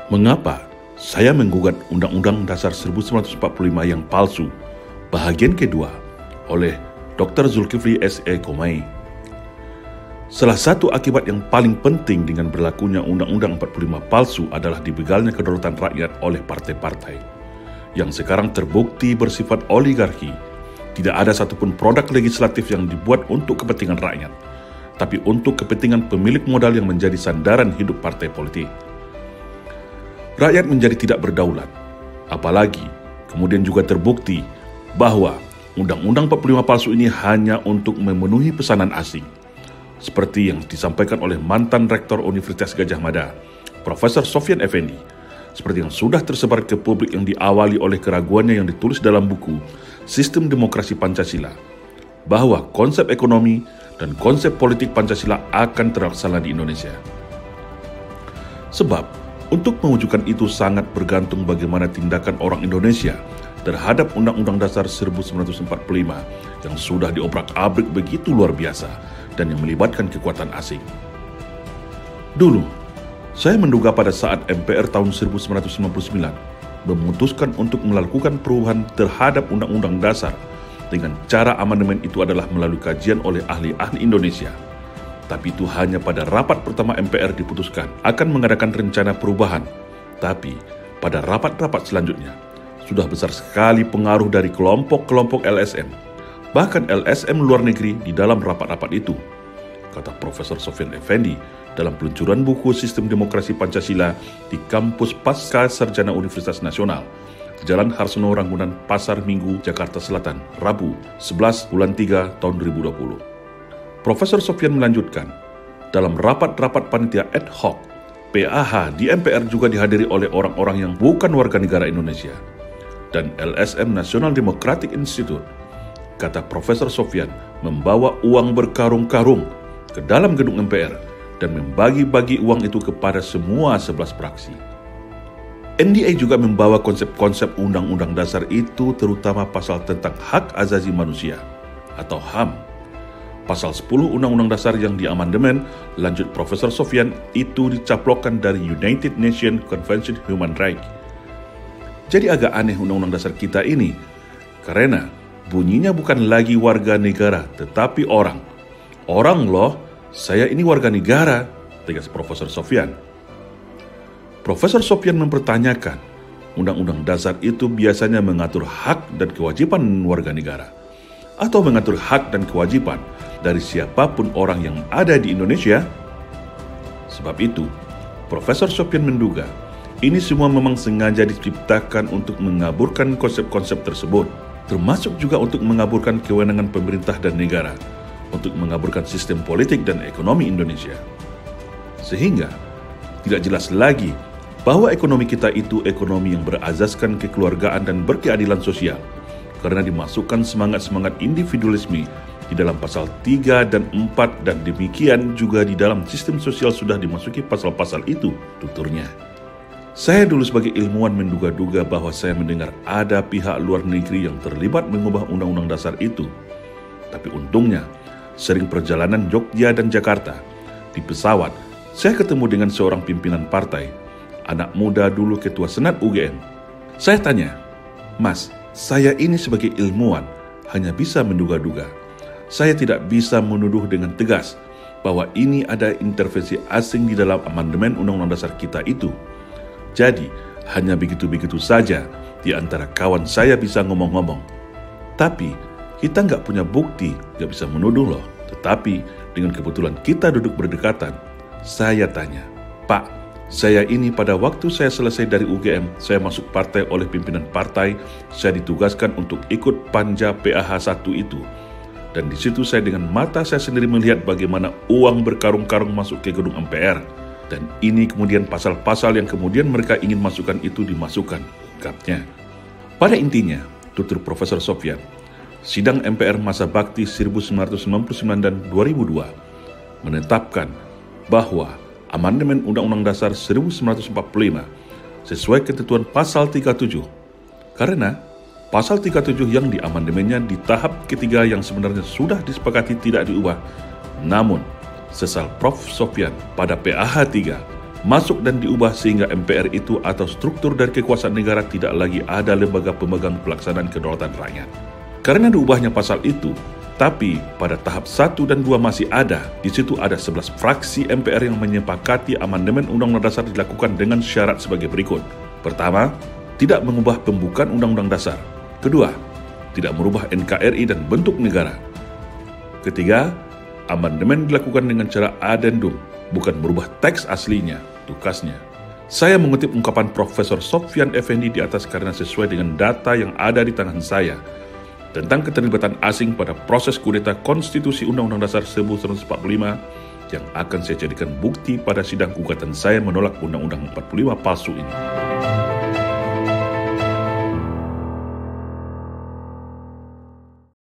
Mengapa saya menggugat Undang-Undang Dasar 1945 yang palsu, bahagian kedua, oleh Dr. Zulkifli S.E. Komai? Salah satu akibat yang paling penting dengan berlakunya Undang-Undang 45 palsu adalah dibegalnya kedaulatan rakyat oleh partai-partai, yang sekarang terbukti bersifat oligarki. Tidak ada satupun produk legislatif yang dibuat untuk kepentingan rakyat, tapi untuk kepentingan pemilik modal yang menjadi sandaran hidup partai politik. Rakyat menjadi tidak berdaulat. Apalagi kemudian juga terbukti bahwa Undang-Undang 45 palsu ini hanya untuk memenuhi pesanan asing. Seperti yang disampaikan oleh mantan Rektor Universitas Gadjah Mada, Profesor Sofyan Effendi, seperti yang sudah tersebar ke publik yang diawali oleh keraguannya yang ditulis dalam buku Sistem Demokrasi Pancasila, bahwa konsep ekonomi dan konsep politik Pancasila akan terlaksana di Indonesia. Sebab, untuk mewujudkan itu sangat bergantung bagaimana tindakan orang Indonesia terhadap Undang-Undang Dasar 1945 yang sudah diobrak-abrik begitu luar biasa dan yang melibatkan kekuatan asing. Dulu, saya menduga pada saat MPR tahun 1999 memutuskan untuk melakukan perubahan terhadap Undang-Undang Dasar dengan cara amandemen itu adalah melalui kajian oleh ahli-ahli Indonesia. Tapi itu hanya pada rapat pertama MPR diputuskan akan mengadakan rencana perubahan. Tapi pada rapat-rapat selanjutnya, sudah besar sekali pengaruh dari kelompok-kelompok LSM, bahkan LSM luar negeri di dalam rapat-rapat itu, kata Profesor Sofyan Effendi dalam peluncuran buku Sistem Demokrasi Pancasila di kampus Pasca Sarjana Universitas Nasional, Jalan Harsono Ragunan, Pasar Minggu, Jakarta Selatan, Rabu 11 bulan 3 tahun 2020. Profesor Sofyan melanjutkan, dalam rapat-rapat panitia ad hoc, PAH di MPR juga dihadiri oleh orang-orang yang bukan warga negara Indonesia dan LSM National Democratic Institute, kata Profesor Sofyan, membawa uang berkarung-karung ke dalam gedung MPR dan membagi-bagi uang itu kepada semua 11 fraksi. NDA juga membawa konsep-konsep Undang-Undang Dasar itu, terutama pasal tentang hak asasi manusia atau HAM. Pasal 10 Undang-Undang Dasar yang diamandemen, lanjut Profesor Sofyan, itu dicaplokkan dari United Nations Convention Human Rights. Jadi agak aneh Undang-Undang Dasar kita ini, karena bunyinya bukan lagi warga negara, tetapi orang. Orang loh, saya ini warga negara, tegas Profesor Sofyan. Profesor Sofyan mempertanyakan, Undang-Undang Dasar itu biasanya mengatur hak dan kewajiban warga negara, atau mengatur hak dan kewajiban dari siapapun orang yang ada di Indonesia. Sebab itu, Profesor Sofyan menduga ini semua memang sengaja diciptakan untuk mengaburkan konsep-konsep tersebut, termasuk juga untuk mengaburkan kewenangan pemerintah dan negara, untuk mengaburkan sistem politik dan ekonomi Indonesia. Sehingga tidak jelas lagi bahwa ekonomi kita itu ekonomi yang berazaskan kekeluargaan dan berkeadilan sosial, karena dimasukkan semangat-semangat individualisme di dalam pasal 3 dan 4, dan demikian juga di dalam sistem sosial sudah dimasuki pasal-pasal itu, tuturnya. Saya dulu sebagai ilmuwan menduga-duga bahwa saya mendengar ada pihak luar negeri yang terlibat mengubah Undang-Undang Dasar itu. Tapi untungnya, sering perjalanan Jogja dan Jakarta, di pesawat, saya ketemu dengan seorang pimpinan partai, anak muda dulu ketua Senat UGM. Saya tanya, "Mas, saya ini sebagai ilmuwan hanya bisa menduga-duga. Saya tidak bisa menuduh dengan tegas bahwa ini ada intervensi asing di dalam amandemen Undang-Undang Dasar kita itu. Jadi, hanya begitu-begitu saja di antara kawan saya bisa ngomong-ngomong. Tapi, kita nggak punya bukti, nggak bisa menuduh loh. Tetapi, dengan kebetulan kita duduk berdekatan, saya tanya, Pak, saya ini pada waktu saya selesai dari UGM, saya masuk partai oleh pimpinan partai, saya ditugaskan untuk ikut panja PAH 1 itu. Dan di situ saya dengan mata saya sendiri melihat bagaimana uang berkarung-karung masuk ke gedung MPR. Dan ini kemudian pasal-pasal yang kemudian mereka ingin masukkan itu dimasukkan, ungkapnya. Pada intinya, tutur Profesor Sofyan, sidang MPR masa bakti 1999 dan 2002 menetapkan bahwa amandemen Undang-Undang Dasar 1945 sesuai ketentuan pasal 37. Karena pasal 37 yang diamandemennya di tahap ketiga yang sebenarnya sudah disepakati tidak diubah. Namun, sesal Prof. Sofyan pada PAH 3 masuk dan diubah sehingga MPR itu atau struktur dari kekuasaan negara tidak lagi ada lembaga pemegang pelaksanaan kedaulatan rakyat. Karena diubahnya pasal itu, tapi pada tahap 1 dan 2 masih ada. Di situ ada 11 fraksi MPR yang menyepakati amandemen Undang-Undang Dasar dilakukan dengan syarat sebagai berikut. Pertama, tidak mengubah pembukaan Undang-Undang Dasar. Kedua, tidak merubah NKRI dan bentuk negara. Ketiga, amandemen dilakukan dengan cara adendum, bukan merubah teks aslinya, tukasnya. Saya mengutip ungkapan Profesor Sofyan Effendi di atas karena sesuai dengan data yang ada di tangan saya tentang keterlibatan asing pada proses kudeta konstitusi Undang-Undang Dasar 1945 yang akan saya jadikan bukti pada sidang gugatan saya menolak Undang-Undang 45 palsu ini.